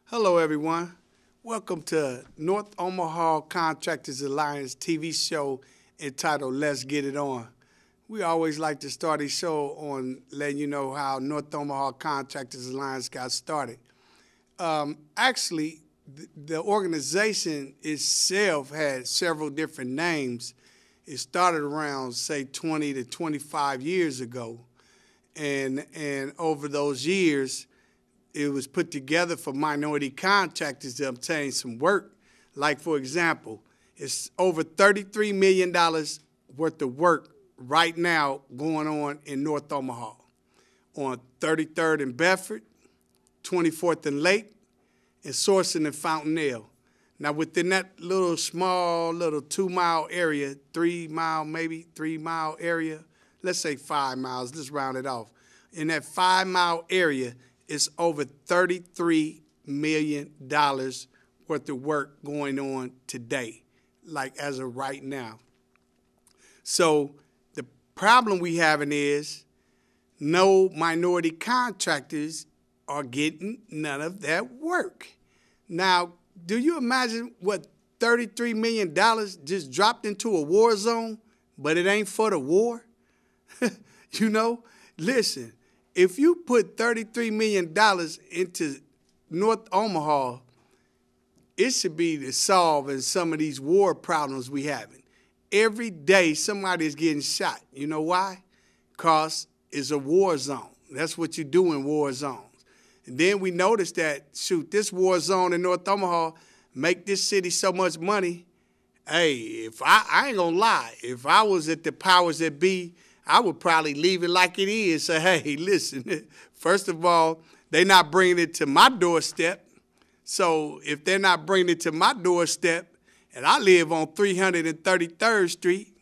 Hello, everyone. Welcome to North Omaha Contractors Alliance TV show entitled Let's Get It On. We always like to start a show on letting you know how North Omaha Contractors Alliance got started. Actually, the organization itself had several different names. It started around, say, 20 to 25 years ago. And over those years, it was put together for minority contractors to obtain some work. Like, for example, it's over $33 million worth of work right now going on in North Omaha on 33rd and Bedford, 24th and Lake, and Sourcing and Fountainelle. Now, within that little small 2-mile area, 3 mile, maybe 3 mile area, let's say 5 miles, let's round it off. In that 5-mile area, it's over $33 million worth of work going on today, like as of right now. So the problem we having is no minority contractors are getting none of that work. Now, do you imagine what $33 million just dropped into a war zone, but it ain't for the war? Listen. If you put $33 million into North Omaha, it should be to solve some of these war problems we having. Every day somebody is getting shot. You know why? Because it's a war zone. That's what you do in war zones. And then we noticed that, this war zone in North Omaha make this city so much money. Hey, if I ain't gonna lie, if I was at the powers that be, I would probably leave it like it is. Say, hey, listen, first of all, they're not bringing it to my doorstep. So if they're not bringing it to my doorstep, and I live on 333rd Street,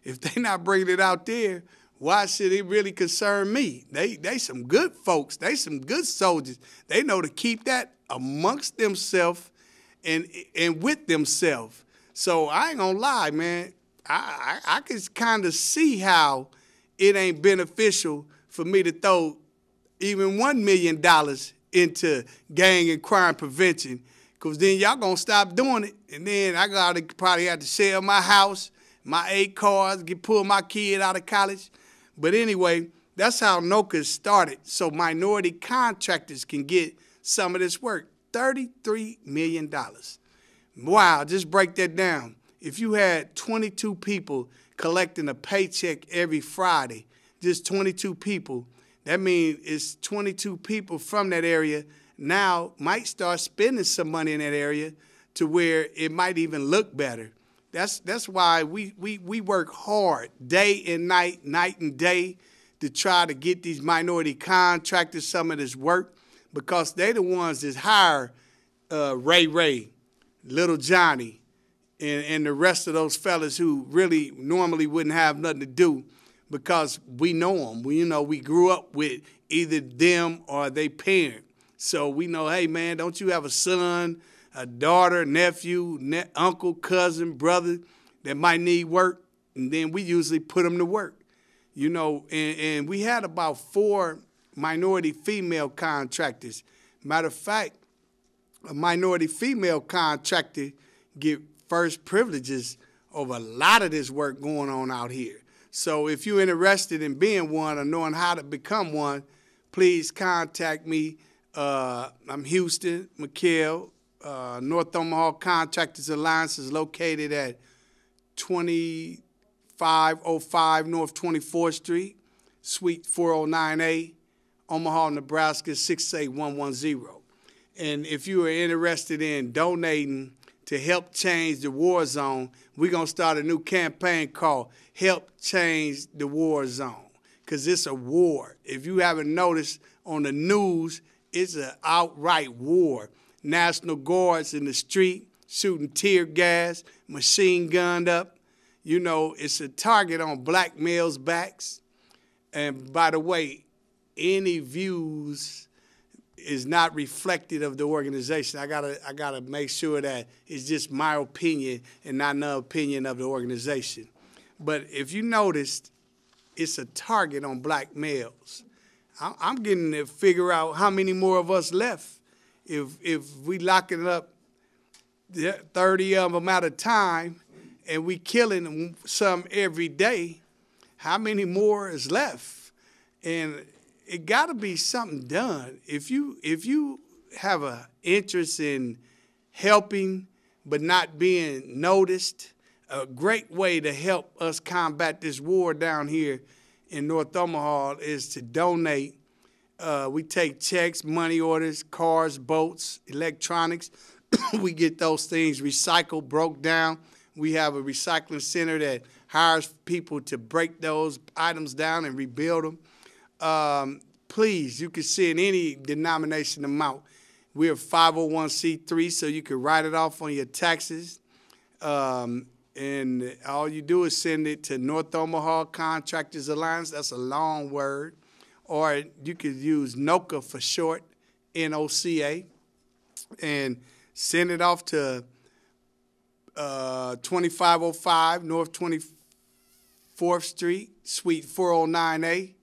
if they're not bringing it out there, why should it really concern me? They some good folks. They some good soldiers. They know to keep that amongst themselves and with themselves. So I ain't gonna lie, man. I can kind of see how it ain't beneficial for me to throw even $1 million into gang and crime prevention, because then y'all going to stop doing it. And then I got to probably have to sell my house, my 8 cars, pull my kid out of college. But anyway, that's how NOCA started, so minority contractors can get some of this work. $33 million. Wow, just break that down. If you had 22 people collecting a paycheck every Friday, just 22 people, that means it's 22 people from that area now might start spending some money in that area to where it might even look better. That's why we work hard day and night and day to try to get these minority contractors some of this work, because they the ones that hire Ray, Little Johnny, and the rest of those fellas who really normally wouldn't have nothing to do, because we know them. We grew up with either them or their parent. So we know, hey, man, don't you have a son, a daughter, nephew, uncle, cousin, brother that might need work? And then we usually put them to work. And we had about 4 minority female contractors. Matter of fact, a minority female contractor get first privileges over a lot of this work going on out here. So if you're interested in being one or knowing how to become one, please contact me. I'm Houston McHale. North Omaha Contractors Alliance is located at 2505 North 24th Street, Suite 409A, Omaha, Nebraska 68110. And if you are interested in donating to help change the war zone, we're going to start a new campaign called Help Change the War Zone, because it's a war. If you haven't noticed on the news, it's an outright war. National Guards in the street shooting tear gas, machine gunned up. It's a target on black males' backs. And by the way, any views is not reflective of the organization. I gotta make sure that it's just my opinion and not an opinion of the organization. But if you noticed, it's a target on black males. I'm getting to figure out how many more of us left If we locking up 30 of them at a time and we killing some every day, how many more is left? And it got to be something done. If you have an interest in helping but not being noticed, a great way to help us combat this war down here in North Omaha is to donate. We take checks, money orders, cars, boats, electronics. We get those things recycled, broke down. We have a recycling center that hires people to break those items down and rebuild them. Please, you can send any denomination amount. We're a 501c3, so you can write it off on your taxes. And all you do is send it to North Omaha Contractors Alliance. That's a long word. Or you could use NOCA for short, NOCA, and send it off to 2505 North 24th Street, Suite 409A,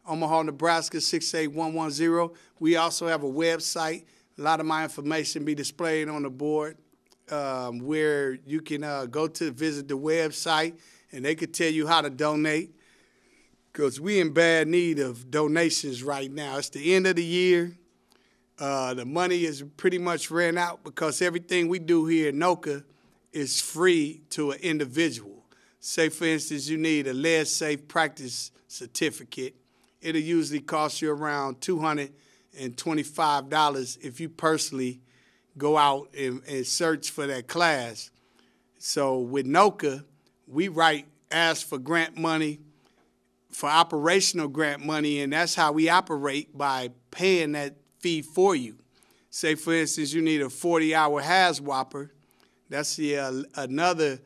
Omaha, Nebraska 68110. We also have a website. A lot of my information be displayed on the board where you can go to visit the website, and they could tell you how to donate, because we're in bad need of donations right now. It's the end of the year. The money is pretty much ran out because everything we do here in NOCA is free to an individual. Say, for instance, you need a lead-safe practice certificate. It'll usually cost you around $225 if you personally go out and search for that class. So with NOCA, we ask for grant money, for operational grant money, and that's how we operate, by paying that fee for you. Say, for instance, you need a 40-hour HAZWOPER. That's another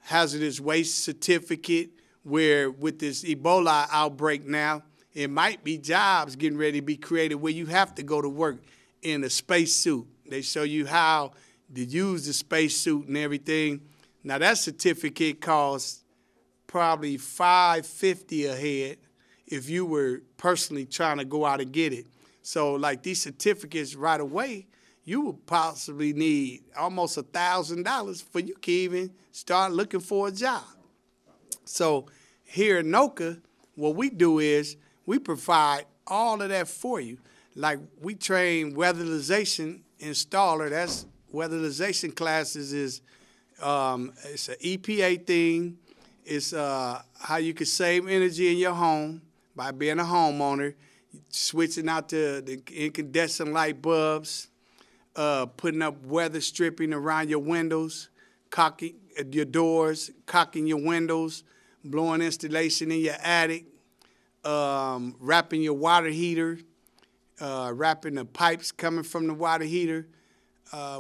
hazardous waste certificate, where with this Ebola outbreak now, it might be jobs getting ready to be created where you have to go to work in a spacesuit. They show you how to use the spacesuit and everything. Now, that certificate costs probably $550 a head if you were personally trying to go out and get it. So, like, these certificates right away, you would possibly need almost $1,000 for you can even start looking for a job. So here in NOCA, what we do is we provide all of that for you. Like, we train weatherization installer. That's weatherization classes is it's an EPA thing. It's how you can save energy in your home by being a homeowner, switching out the incandescent light bulbs, putting up weather stripping around your windows, caulking your doors, caulking your windows, blowing insulation in your attic, wrapping your water heater, wrapping the pipes coming from the water heater.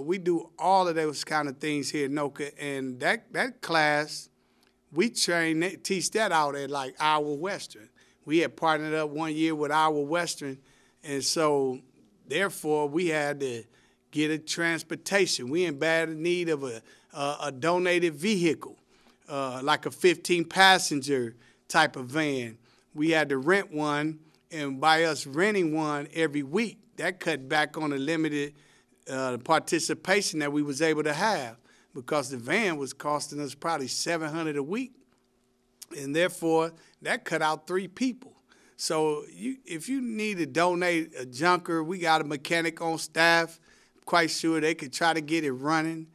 We do all of those kind of things here at NOCA, and that class, we teach that out at like Iowa Western. We had partnered up one year with Iowa Western, and so therefore we had to get a transportation. We in bad need of a donated vehicle, like a 15-passenger type of van. We had to rent one, and by us renting one every week, that cut back on the limited participation that we was able to have, because the van was costing us probably $700 a week, and therefore that cut out 3 people. So if you need to donate a junker, we got a mechanic on staff. Quite sure they could try to get it running.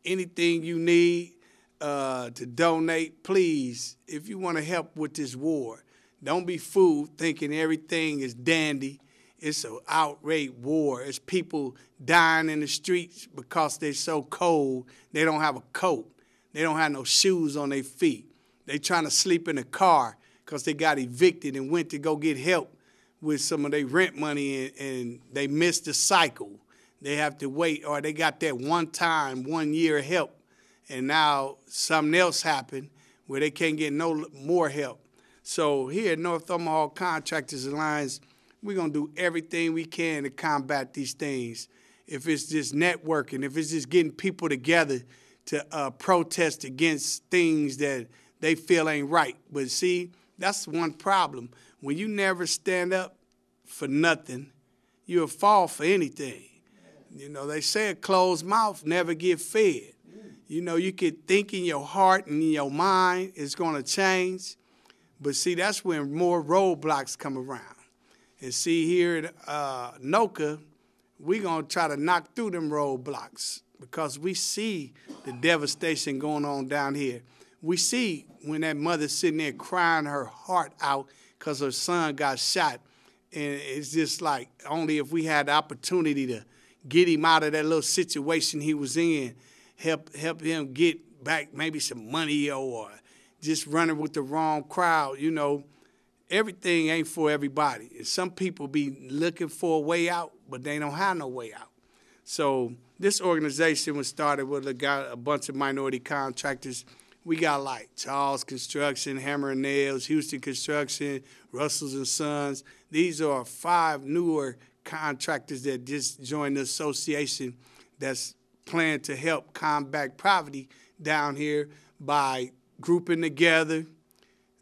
Anything you need to donate, please, if you want to help with this war, don't be fooled thinking everything is dandy. It's an outright war. It's people dying in the streets because they're so cold, they don't have a coat. They don't have no shoes on their feet. They trying to sleep in a car because they got evicted and went to go get help with some of their rent money, and they missed the cycle. They have to wait, or they got that 1 year help, and now something else happened where they can't get no more help. So here at North Omaha Contractors Alliance, we're going to do everything we can to combat these things. If it's just networking, if it's just getting people together to protest against things that they feel ain't right. But see, that's one problem. When you never stand up for nothing, you'll fall for anything. You know, they say a closed mouth never get fed. You know, you could think in your heart and in your mind it's going to change. But see, that's when more roadblocks come around. And see, here at NOCA, we're going to try to knock through them roadblocks because we see the devastation going on down here. We see when that mother's sitting there crying her heart out because her son got shot. And it's just like only if we had the opportunity to get him out of that little situation he was in, help him get back maybe some money or just running with the wrong crowd, you know, everything ain't for everybody. And some people be looking for a way out, but they don't have no way out. So this organization was started with a bunch of minority contractors. We got like Charles Construction, Hammer and Nails, Houston Construction, Russell's and Sons. These are 5 newer contractors that just joined the association that's planned to help combat poverty down here by grouping together,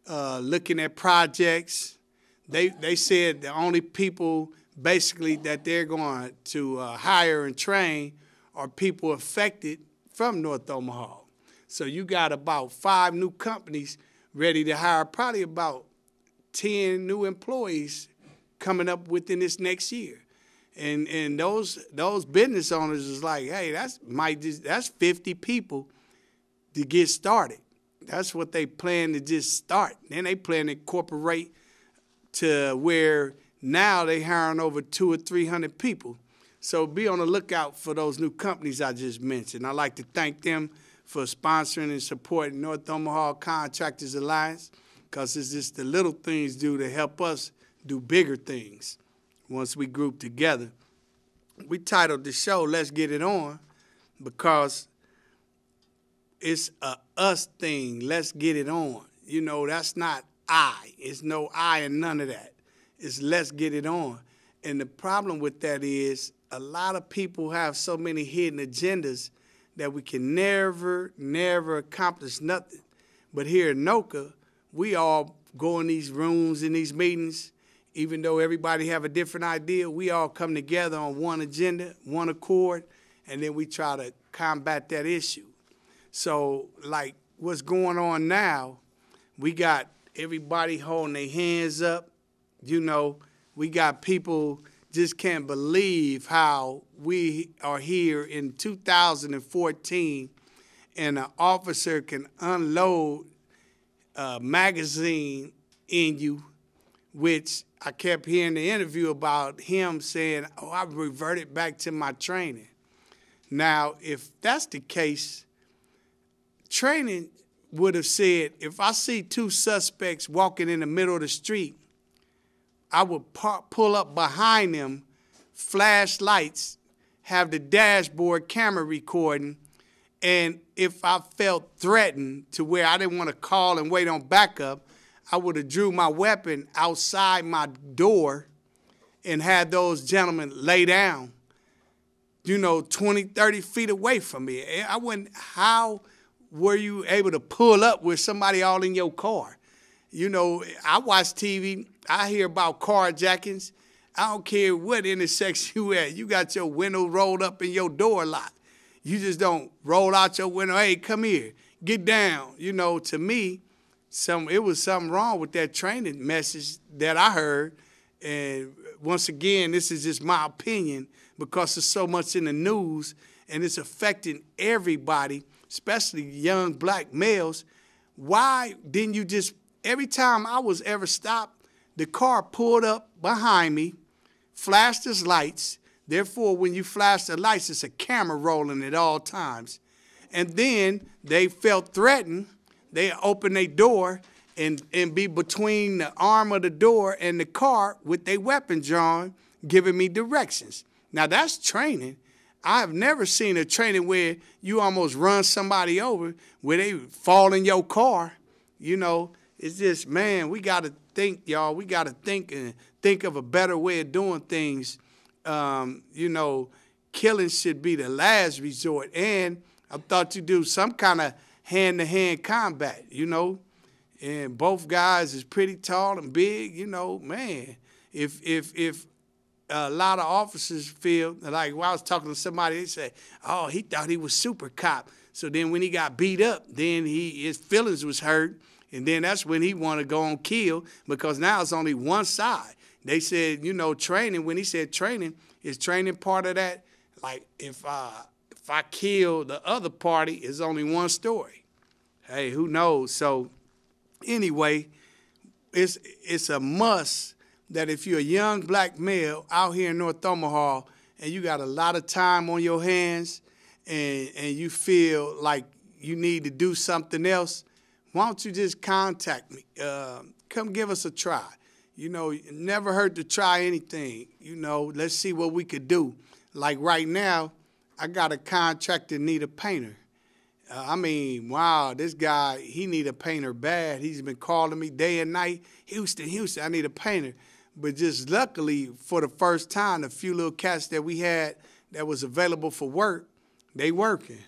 looking at projects. They said the only people basically that they're going to hire and train are people affected from North Omaha. So you got about 5 new companies ready to hire probably about 10 new employees coming up within this next year. And those business owners is like, hey, that's 50 people to get started. That's what they plan to just start. Then they plan to incorporate to where now they hiring over 200 or 300 people. So be on the lookout for those new companies I just mentioned. I'd like to thank them for sponsoring and supporting North Omaha Contractors Alliance because it's just the little things do to help us do bigger things once we group together. We titled the show, Let's Get It On, because it's a us thing. Let's get it on. You know, that's not I. It's no I and none of that. It's let's get it on. And the problem with that is a lot of people have so many hidden agendas that we can never accomplish nothing. But here at NOCA, we all go in these rooms, in these meetings, even though everybody have a different idea, we all come together on one agenda, one accord, and then we try to combat that issue. So, like what's going on now, we got everybody holding their hands up. You know, we got people just can't believe how we are here in 2014 and an officer can unload a magazine in you, which I kept hearing the interview about him saying, oh, I reverted back to my training. Now, if that's the case, training would have said, if I see 2 suspects walking in the middle of the street, I would pull up behind them, flashlights, have the dashboard camera recording, and if I felt threatened to where I didn't want to call and wait on backup, I would have drew my weapon outside my door and had those gentlemen lay down, you know, 20, 30 feet away from me. I wouldn't, how were you able to pull up with somebody all in your car? You know, I watch TV, I hear about carjackings. I don't care what intersection you at. You got your window rolled up and your door locked. You just don't roll out your window, hey, come here, get down. You know, to me, it was something wrong with that training message that I heard. And once again, this is just my opinion because there's so much in the news and it's affecting everybody, especially young black males. Why didn't you just, every time I was ever stopped, the car pulled up behind me, flashed its lights. Therefore, when you flash the lights, it's a camera rolling at all times. And then they felt threatened. They open their door and be between the arm of the door and the car with their weapon drawn, giving me directions. Now, that's training. I have never seen a training where you almost run somebody over, where they fall in your car. You know, it's just, man, we got to think, y'all. We got to think and think of a better way of doing things. You know, killing should be the last resort. And I thought you do some kind of hand-to-hand combat, you know. And both guys is pretty tall and big, you know, man. If a lot of officers feel like when I was talking to somebody, they said, "Oh, he thought he was super cop." So then when he got beat up, then his feelings was hurt, and then that's when he wanted to go on kill because now it's only one side. They said, training. When he said training, is training part of that? Like if I kill the other party, it's only one story. Hey, who knows? So anyway, it's a must that if you're a young black male out here in North Omaha and you got a lot of time on your hands and you feel like you need to do something else, why don't you just contact me? Come give us a try. It never hurt to try anything. Let's see what we could do. Like right now, I got a contractor need a painter. Wow, this guy, he need a painter bad. He's been calling me day and night. Houston, I need a painter. But just luckily, for the first time, the few little cats that we had that was available for work, they working.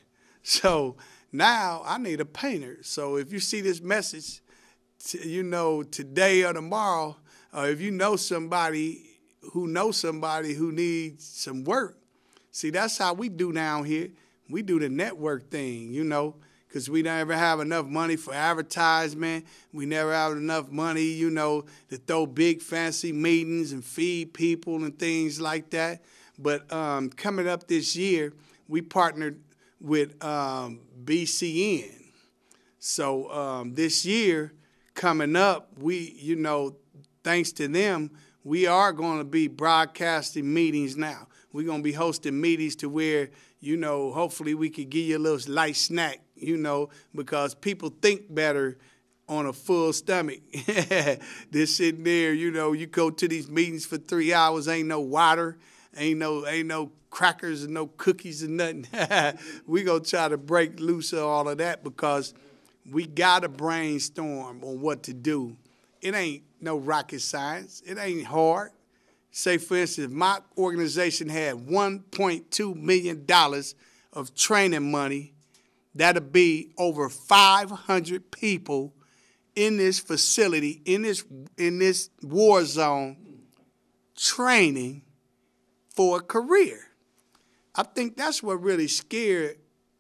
So now I need a painter. So if you see this message, today or tomorrow, or if you know somebody who needs some work, see, that's how we do down here. We do the network thing, because we never have enough money for advertisement. We never have enough money, to throw big fancy meetings and feed people and things like that. But coming up this year, we partnered with BCN. So this year coming up, we, thanks to them, we are going to be broadcasting meetings now. We're going to be hosting meetings to where, hopefully we could give you a little light snack, because people think better on a full stomach. They're sitting there, you go to these meetings for 3 hours, ain't no water, ain't no crackers and no cookies and nothing. We going to try to break loose of all of that because we got to brainstorm on what to do. It ain't no rocket science. It ain't hard. Say, for instance, my organization had $1.2 million of training money. That'll be over 500 people in this facility, in this war zone, training for a career. I think that's what really scared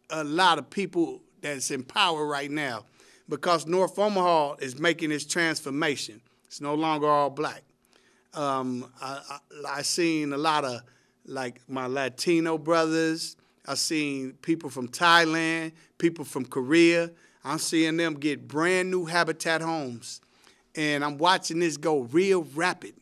a lot of people that's in power right now, because North Omaha is making this transformation. It's no longer all black. I seen a lot of, like, my Latino brothers. I seen people from Thailand, people from Korea. I'm seeing them get brand new habitat homes. And I'm watching this go real rapid,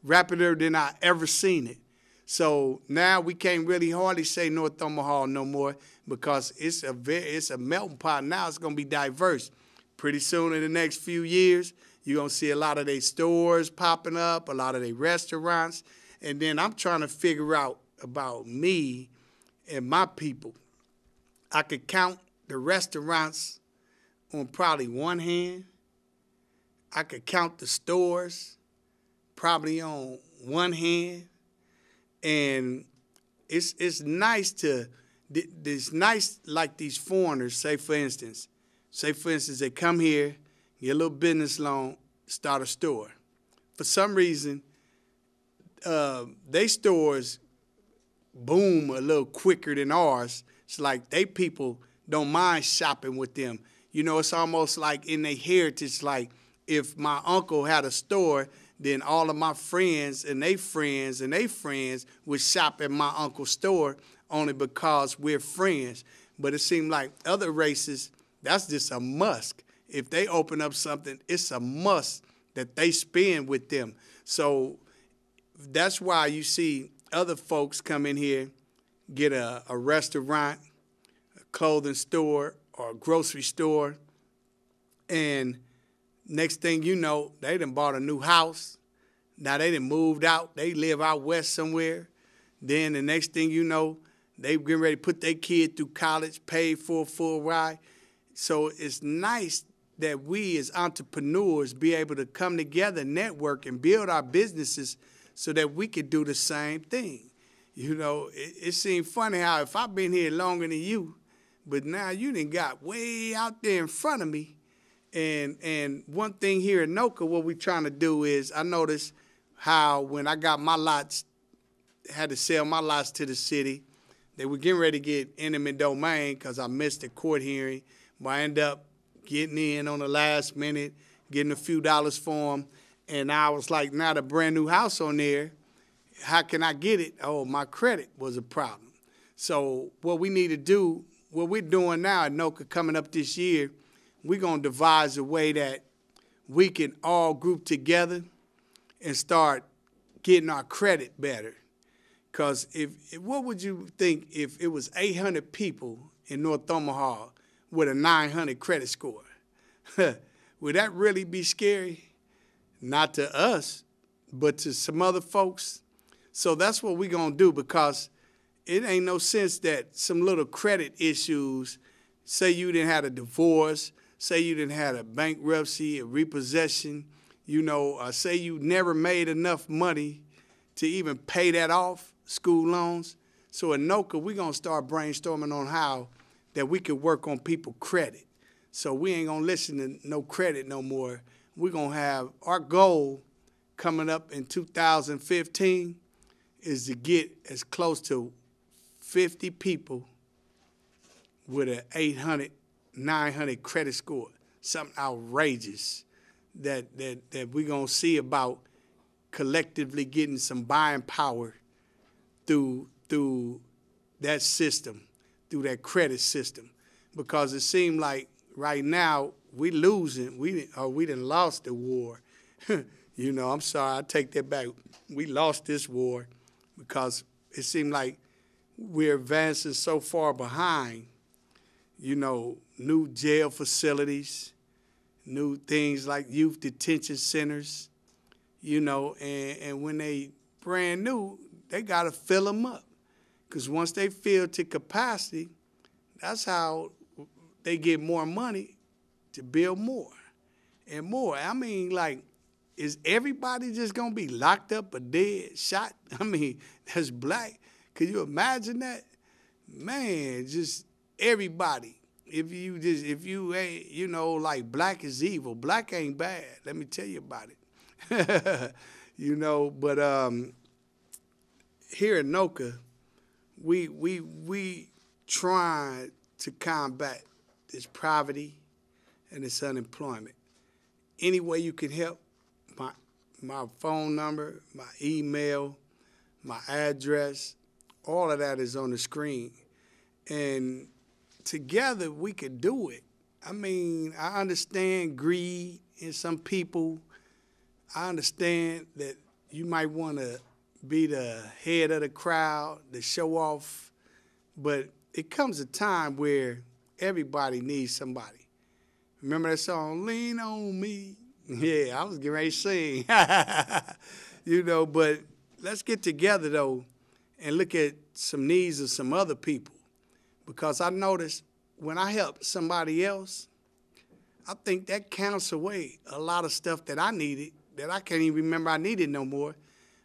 rapider than I ever seen it. So now we can't really hardly say North Omaha no more because it's a melting pot. Now it's going to be diverse. Pretty soon in the next few years, you're going to see a lot of their stores popping up, a lot of their restaurants. And then I'm trying to figure out about me and my people. I could count the restaurants on probably one hand. I could count the stores probably on one hand. And it's nice like these foreigners, say for instance, they come here, get a little business loan, start a store. For some reason, they stores boom a little quicker than ours. It's like they people don't mind shopping with them. It's almost like in their heritage, like if my uncle had a store, then all of my friends and they friends and they friends would shop at my uncle's store only because we're friends. But it seemed like other races, that's just a must. If they open up something, it's a must that they spend with them. So that's why you see other folks come in here, get a restaurant, a clothing store, or a grocery store, and next thing you know, they done bought a new house. Now they done moved out. They live out west somewhere. Then the next thing you know, they getting ready to put their kid through college, paid for a full ride. So it's nice that we as entrepreneurs be able to come together, network, and build our businesses so that we could do the same thing. It seemed funny how if I've been here longer than you, but now you done got way out there in front of me. And one thing here in Noka, what we're trying to do is, I noticed how when I got my lots had to sell my lots to the city. They were getting ready to get eminent domain because I missed the court hearing, but I ended up getting in on the last minute, getting a few dollars for them, and I was like, now the brand new house on there, how can I get it? Oh, my credit was a problem. So what we need to do, what we're doing now at NOCA coming up this year, we're going to devise a way that we can all group together and start getting our credit better. Because what would you think if it was 800 people in North Omaha with a 900 credit score? Would that really be scary? Not to us, but to some other folks. So that's what we're going to do, because it ain't no sense that some little credit issues, say you didn't have a divorce, say you didn't have a bankruptcy, a repossession, say you never made enough money to even pay that off, school loans. So at NOCA, we're going to start brainstorming on how that we can work on people's credit. So we ain't going to listen to no credit no more. We're going to have our goal coming up in 2015 is to get as close to 50 people with an 800, 900 credit score, something outrageous that we're going to see about collectively getting some buying power through that system, through that credit system, because it seemed like right now we losing. We done lost the war. I'm sorry, I take that back. We lost this war because it seemed like we're advancing so far behind. New jail facilities, new things like youth detention centers. And when they brand new, they got to fill them up. Because once they fill to capacity, that's how they get more money to build more and more. I mean, like, is everybody just going to be locked up or dead, shot? I mean, that's black. Could you imagine that? Man, just everybody. If you ain't, like black is evil. Black ain't bad. Let me tell you about it. But here in NOCA, we try to combat this poverty and this unemployment. Any way you can help, my phone number, my email, my address, all of that is on the screen. And together we could do it. I mean, I understand greed in some people. I understand that you might want to be the head of the crowd, the show off, but it comes a time where everybody needs somebody. Remember that song, Lean on Me? Yeah, I was getting ready to sing. But let's get together, though, and look at some needs of some other people. Because I noticed when I help somebody else, I think that counts away a lot of stuff that I needed that I can't even remember I needed no more.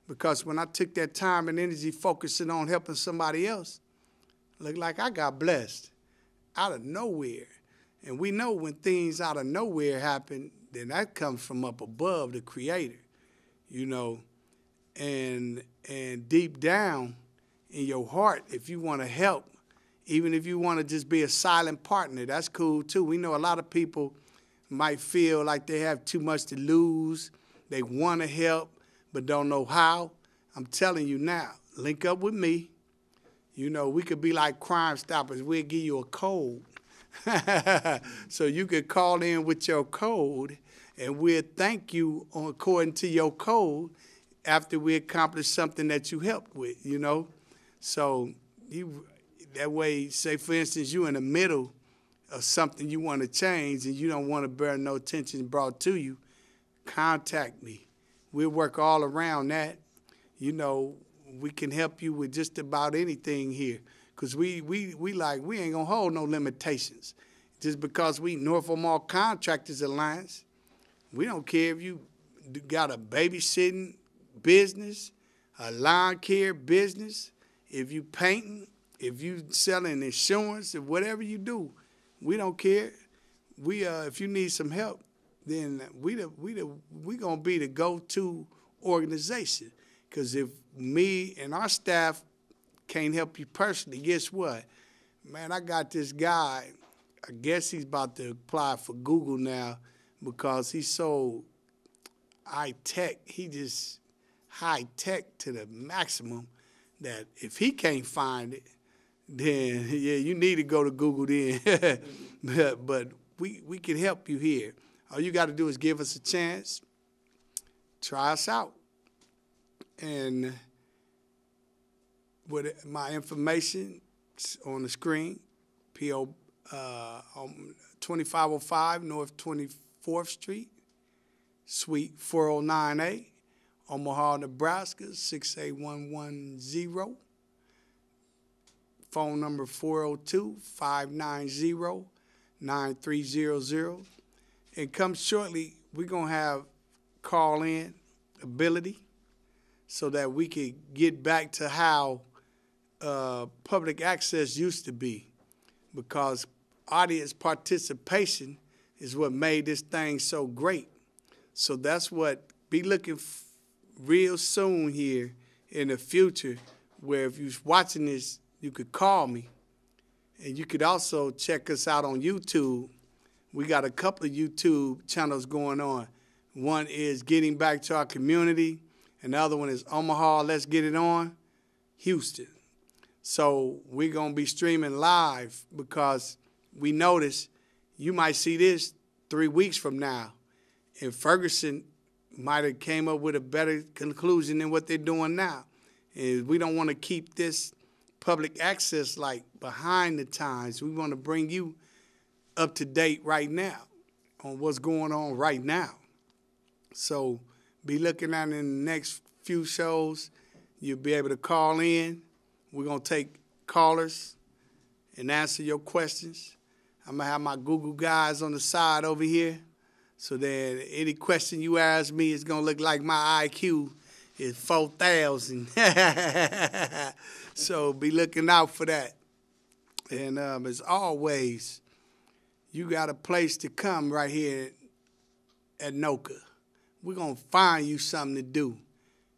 Because when I took that time and energy focusing on helping somebody else, looked like I got blessed out of nowhere. And we know when things out of nowhere happen, then that comes from up above, the Creator, And deep down in your heart, if you want to help, even if you want to just be a silent partner, that's cool too. We know a lot of people might feel like they have too much to lose. They want to help, but don't know how. I'm telling you now, link up with me. We could be like Crime Stoppers. We'll give you a code. So you could call in with your code, and we'll thank you according to your code after we accomplish something that you helped with, So that way, say, for instance, you in the middle of something you want to change and you don't want to bear no attention brought to you, contact me. We'll work all around that. We can help you with just about anything here. Because we ain't going to hold no limitations. Just because we North Omaha Contractors Alliance, we don't care if you got a babysitting business, a lawn care business, if you painting, if you selling insurance, or whatever you do, we don't care. If you need some help, then we gonna be the go-to organization. Because if me and our staff can't help you personally, guess what? Man, I got this guy. I guess he's about to apply for Google now because he's so high-tech. He just high-tech to the maximum that if he can't find it, then, yeah, you need to go to Google then. But we can help you here. All you got to do is give us a chance. Try us out. And with my information on the screen, P.O. 2505 North 24th Street, Suite 409A, Omaha, Nebraska, 68110. Phone number 402-590-9300. And come shortly, we're going to have call-in ability so that we can get back to how public access used to be, because audience participation is what made this thing so great. So that's what be looking real soon here in the future, where if you're watching this, you could call me. And you could also check us out on YouTube. We got a couple of YouTube channels going on. One is Getting Back to Our Community, and the other one is Omaha, Let's Get It On, Houston. So we're going to be streaming live because we notice you might see this 3 weeks from now, and Ferguson might have came up with a better conclusion than what they're doing now. And we don't want to keep this public access like behind the times. We want to bring you up to date right now on what's going on right now. So be looking at in the next few shows. You'll be able to call in. We're going to take callers and answer your questions. I'm going to have my Google guys on the side over here, so that any question you ask me is going to look like my IQ is 4,000. So be looking out for that. And as always, you got a place to come right here at NOCA. We're going to find you something to do,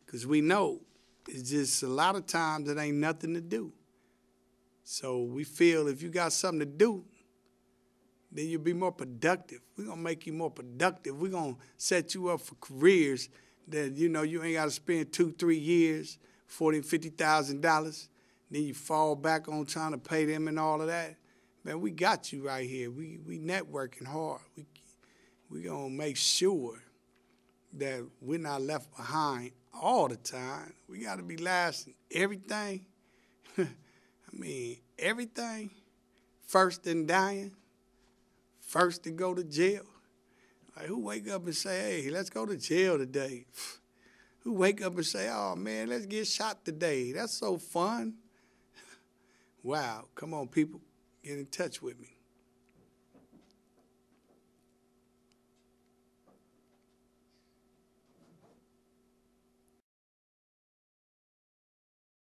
because we know it's just a lot of times it ain't nothing to do. So we feel if you got something to do, then you'll be more productive. We're going to make you more productive. We're going to set you up for careers that, you know, you ain't got to spend 2-3 years, $40,000, $50,000. Then you fall back on trying to pay them and all of that. Man, we got you right here. We networking hard. We going to make sure that we're not left behind all the time. We got to be last in everything. I mean, everything. First in dying. First to go to jail. Like, who wake up and say, hey, let's go to jail today? Who wake up and say, oh, man, let's get shot today? That's so fun. Wow. Come on, people. Get in touch with me.